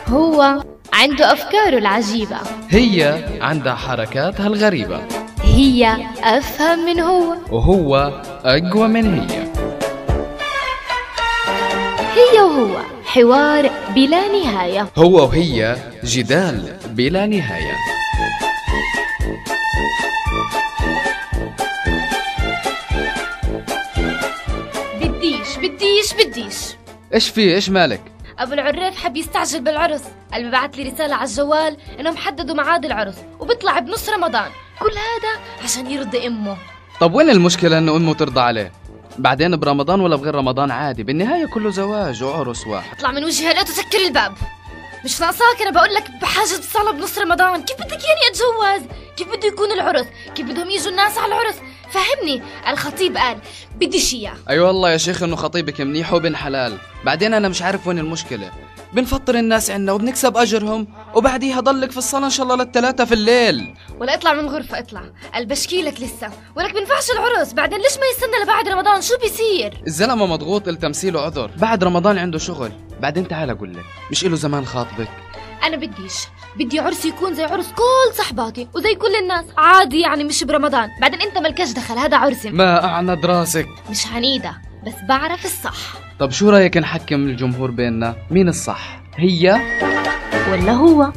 هو عنده أفكاره العجيبة، هي عندها حركاتها الغريبة، هي أفهم من هو، وهو أقوى من هي. هي وهو حوار بلا نهاية، هو وهي جدال بلا نهاية. بديش ايش في؟ ايش مالك؟ أبو العريف حب يستعجل بالعرس، قال ببعت لي رسالة على الجوال إنهم حددوا ميعاد العرس وبيطلع بنص رمضان، كل هذا عشان يرضي أمه. طب وين المشكلة إنه أمه ترضى عليه؟ بعدين برمضان ولا بغير رمضان عادي، بالنهاية كله زواج وعرس واحد. اطلع من وجهي لا تسكر الباب، مش ناقصاك أنا بقول لك بحاجة الصلاة بنص رمضان، كيف بدك يعني أتجوز؟ كيف بده يكون العرس؟ كيف بدهم يجوا الناس على العرس؟ فهمني. الخطيب قال بديش إياه. أي والله يا شيخ إنه خطيبك منيح وبن حلال، بعدين أنا مش عارف وين المشكلة، بنفطر الناس عنا وبنكسب أجرهم وبعديها ضلك في الصلاة إن شاء الله لل3 في الليل. ولا اطلع من غرفة، اطلع، قال بشكيلك لسه، ولك بنفعش العرس، بعدين ليش ما يستنى لبعد رمضان؟ شو بيصير؟ الزلمة مضغوط لتمثيله عذر، بعد رمضان عنده شغل، بعدين تعال أقول لك، مش إله زمان خاطبك. أنا بدي عرسي يكون زي عرس كل صحباتي وزي كل الناس عادي، يعني مش برمضان، بعدين أنت ملكش دخل، هذا عرسي. ما أعند راسك. مش عنيدة بس بعرف الصح. طب شو رأيك نحكم الجمهور بيننا؟ مين الصح؟ هي ولا هو؟